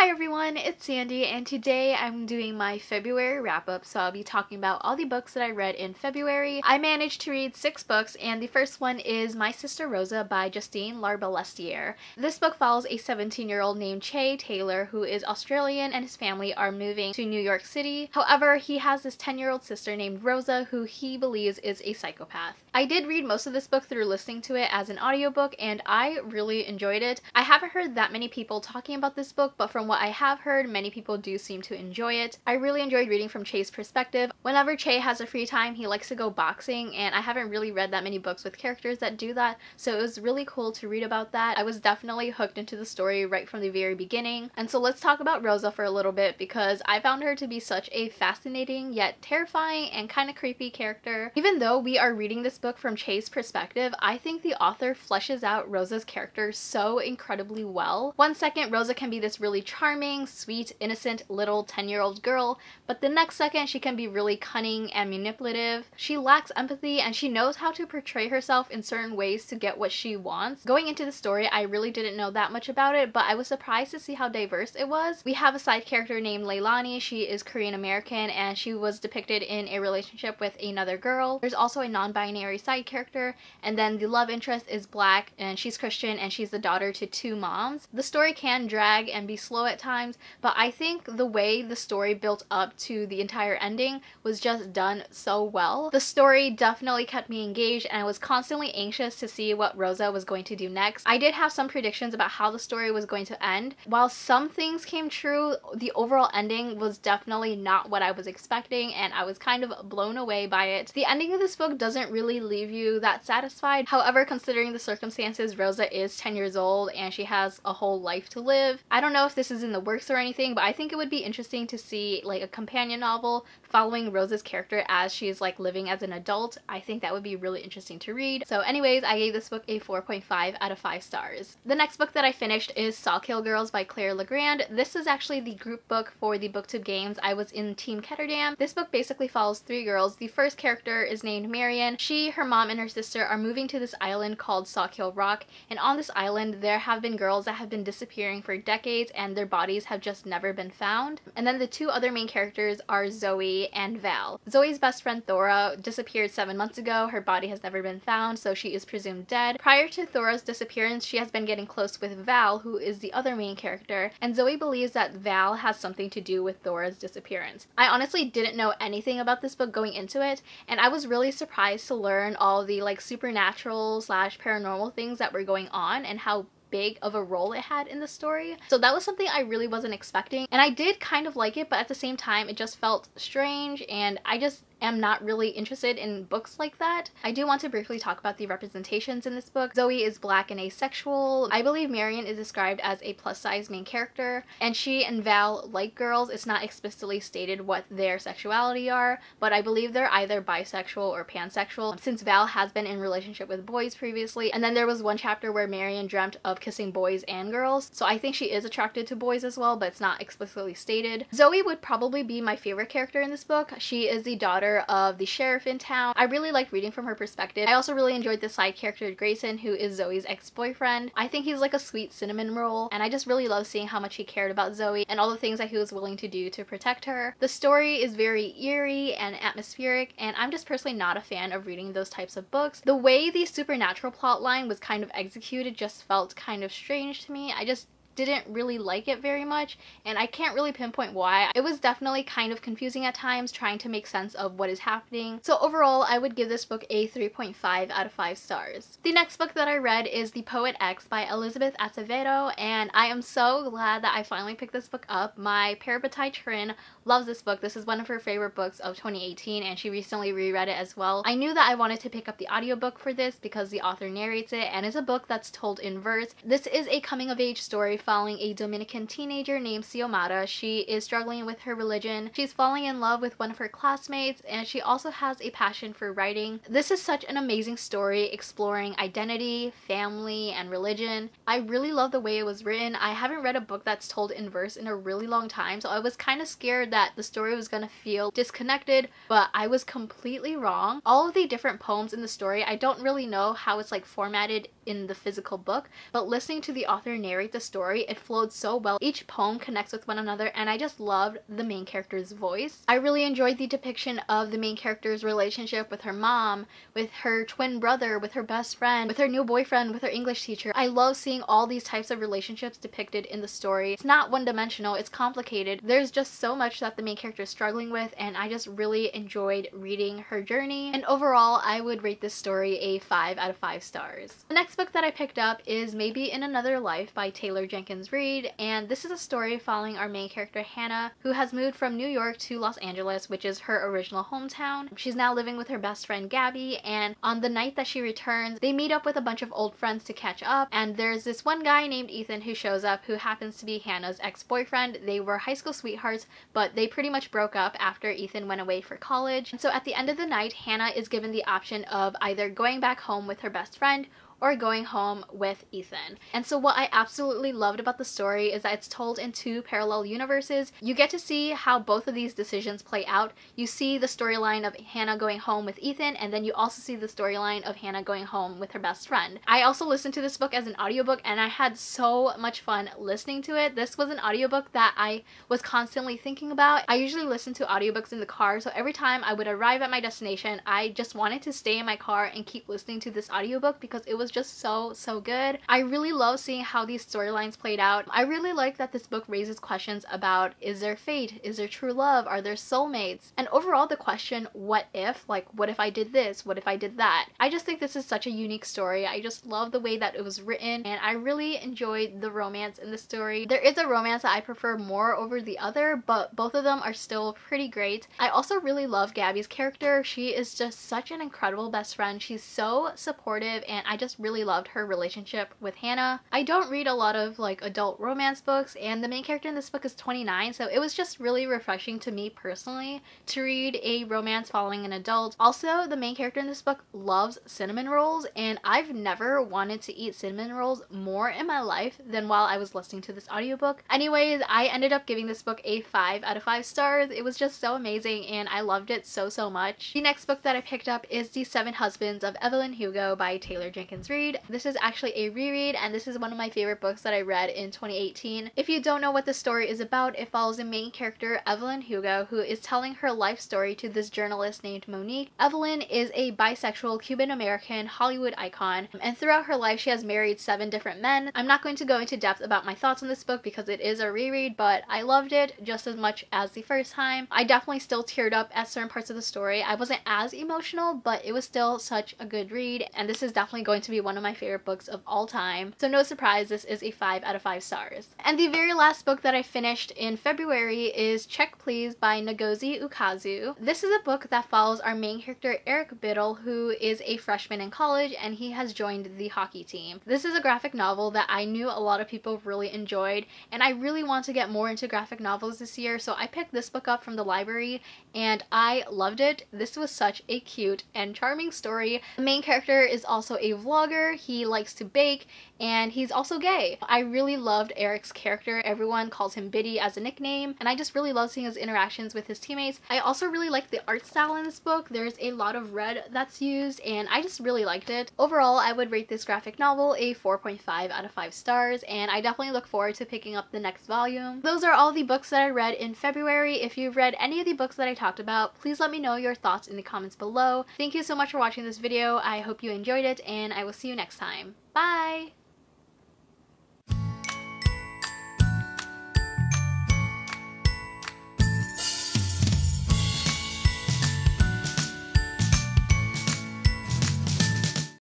Hi everyone, it's Sandy, and today I'm doing my February wrap-up, so I'll be talking about all the books that I read in February. I managed to read 6 books, and the first one is My Sister Rosa by Justine Larbalestier. This book follows a 17-year-old named Che Taylor who is Australian and his family are moving to New York City. However, he has this 10-year-old sister named Rosa who he believes is a psychopath. I did read most of this book through listening to it as an audiobook, and I really enjoyed it. I haven't heard that many people talking about this book, but from what I have heard, many people do seem to enjoy it. I really enjoyed reading from Che's perspective. Whenever Che has a free time, he likes to go boxing, and I haven't really read that many books with characters that do that, so it was really cool to read about that. I was definitely hooked into the story right from the very beginning. And so let's talk about Rosa for a little bit, because I found her to be such a fascinating yet terrifying and kind of creepy character. Even though we are reading this book from Che's perspective, I think the author fleshes out Rosa's character so incredibly well. One second, Rosa can be this really charming, sweet, innocent little 10-year-old girl, but the next second she can be really cunning and manipulative. She lacks empathy and she knows how to portray herself in certain ways to get what she wants. Going into the story, I really didn't know that much about it, but I was surprised to see how diverse it was. We have a side character named Leilani. She is Korean American and she was depicted in a relationship with another girl. There's also a non-binary side character, and then the love interest is Black and she's Christian and she's the daughter to 2 moms. The story can drag and be slow at times, but I think the way the story built up to the entire ending was just done so well. The story definitely kept me engaged and I was constantly anxious to see what Rosa was going to do next. I did have some predictions about how the story was going to end. While some things came true, the overall ending was definitely not what I was expecting and I was kind of blown away by it. The ending of this book doesn't really leave you that satisfied. However, considering the circumstances, Rosa is 10 years old and she has a whole life to live. I don't know if this is in the works or anything, but I think it would be interesting to see like a companion novel following Rosa's character as she's like living as an adult. I think that would be really interesting to read. So anyways, I gave this book a 4.5 out of 5 stars. The next book that I finished is Sawkill Girls by Legrand. This is actually the group book for the BookTube games. I was in Team Ketterdam. This book basically follows 3 girls. The first character is named Marion. She, her mom, and her sister are moving to this island called Sawkill Rock, and on this island there have been girls that have been disappearing for decades and their bodies have just never been found. And then the 2 other main characters are Zoe and Val. Zoe's best friend Thora disappeared 7 months ago. Her body has never been found, so she is presumed dead. Prior to Thora's disappearance, she has been getting close with Val, who is the other main character, and Zoe believes that Val has something to do with Thora's disappearance. I honestly didn't know anything about this book going into it, and I was really surprised to learn all the like supernatural / paranormal things that were going on and how big of a role it had in the story. So that was something I really wasn't expecting, and I did kind of like it, but at the same time it just felt strange and I just am not really interested in books like that. I do want to briefly talk about the representations in this book. Zoe is Black and asexual. I believe Marion is described as a plus-size main character, and she and Val like girls. It's not explicitly stated what their sexuality are, but I believe they're either bisexual or pansexual, since Val has been in relationship with boys previously, and then there was one chapter where Marion dreamt of kissing boys and girls, so I think she is attracted to boys as well, but it's not explicitly stated. Zoe would probably be my favorite character in this book. She is the daughter of the sheriff in town. I really liked reading from her perspective. I also really enjoyed the side character Grayson, who is Zoe's ex-boyfriend. I think he's like a sweet cinnamon roll, and I just really love seeing how much he cared about Zoe and all the things that he was willing to do to protect her. The story is very eerie and atmospheric, and I'm just personally not a fan of reading those types of books. The way the supernatural plotline was kind of executed just felt kind of strange to me. I just didn't really like it very much, and I can't really pinpoint why. It was definitely kind of confusing at times trying to make sense of what is happening. So overall, I would give this book a 3.5 out of 5 stars. The next book that I read is The Poet X by Elizabeth Acevedo, and I am so glad that I finally picked this book up. My parabatai Trin loves this book. This is one of her favorite books of 2018, and she recently reread it as well. I knew that I wanted to pick up the audiobook for this because the author narrates it, and it's a book that's told in verse. This is a coming-of-age story following a Dominican teenager named Xiomara. She is struggling with her religion. She's falling in love with one of her classmates, and she also has a passion for writing. This is such an amazing story exploring identity, family, and religion. I really love the way it was written. I haven't read a book that's told in verse in a really long time, so I was kind of scared that the story was gonna feel disconnected, but I was completely wrong. All of the different poems in the story, I don't really know how it's like formatted in the physical book, but listening to the author narrate the story, story. It flowed so well. Each poem connects with one another, and I just loved the main character's voice. I really enjoyed the depiction of the main character's relationship with her mom, with her twin brother, with her best friend, with her new boyfriend, with her English teacher. I love seeing all these types of relationships depicted in the story. It's not one-dimensional, it's complicated. There's just so much that the main character is struggling with, and I just really enjoyed reading her journey. And overall, I would rate this story a 5 out of 5 stars. The next book that I picked up is Maybe in Another Life by Jenkins Reid, and this is a story following our main character Hannah, who has moved from New York to Los Angeles, which is her original hometown. She's now living with her best friend Gabby, and on the night that she returns, they meet up with a bunch of old friends to catch up, and there's this one guy named Ethan who shows up, who happens to be Hannah's ex-boyfriend. They were high school sweethearts, but they pretty much broke up after Ethan went away for college. And so at the end of the night, Hannah is given the option of either going back home with her best friend or going home with Ethan. And so what I absolutely loved about the story is that it's told in 2 parallel universes. You get to see how both of these decisions play out. You see the storyline of Hannah going home with Ethan, and then you also see the storyline of Hannah going home with her best friend. I also listened to this book as an audiobook, and I had so much fun listening to it. This was an audiobook that I was constantly thinking about. I usually listen to audiobooks in the car, so every time I would arrive at my destination, I just wanted to stay in my car and keep listening to this audiobook because it was just so good. I really love seeing how these storylines played out. I really like that this book raises questions about, is there fate? Is there true love? Are there soulmates? And overall the question, what if? Like, what if I did this? What if I did that? I just think this is such a unique story. I just love the way that it was written, and I really enjoyed the romance in the story. There is a romance that I prefer more over the other, but both of them are still pretty great. I also really love Gabby's character. She is just such an incredible best friend. She's so supportive, and I just really loved her relationship with Hannah. I don't read a lot of like adult romance books, and the main character in this book is 29, so it was just really refreshing to me personally to read a romance following an adult. Also, the main character in this book loves cinnamon rolls, and I've never wanted to eat cinnamon rolls more in my life than while I was listening to this audiobook. Anyways, I ended up giving this book a 5 out of 5 stars. It was just so amazing, and I loved it so much. The next book that I picked up is The 7 Husbands of Evelyn Hugo by Jenkins Reid. This is actually a reread, and this is one of my favorite books that I read in 2018. If you don't know what the story is about, it follows the main character, Evelyn Hugo, who is telling her life story to this journalist named Monique. Evelyn is a bisexual Cuban-American Hollywood icon, and throughout her life she has married 7 different men. I'm not going to go into depth about my thoughts on this book because it is a reread, but I loved it just as much as the first time. I definitely still teared up at certain parts of the story. I wasn't as emotional, but it was still such a good read, and this is definitely going to be one of my favorite books of all time. So no surprise, this is a 5 out of 5 stars. And the very last book that I finished in February is Check Please by Ngozi Ukazu. This is a book that follows our main character Eric Biddle, who is a freshman in college, and he has joined the hockey team. This is a graphic novel that I knew a lot of people really enjoyed, and I really want to get more into graphic novels this year, so I picked this book up from the library and I loved it. This was such a cute and charming story. The main character is also a vlogger. He likes to bake, and he's also gay. I really loved Eric's character. Everyone calls him Biddy as a nickname, and I just really love seeing his interactions with his teammates. I also really like the art style in this book. There's a lot of red that's used, and I just really liked it. Overall, I would rate this graphic novel a 4.5 out of 5 stars, and I definitely look forward to picking up the next volume. Those are all the books that I read in February. If you've read any of the books that I talked about, please let me know your thoughts in the comments below. Thank you so much for watching this video. I hope you enjoyed it, and I will see you next time. Bye!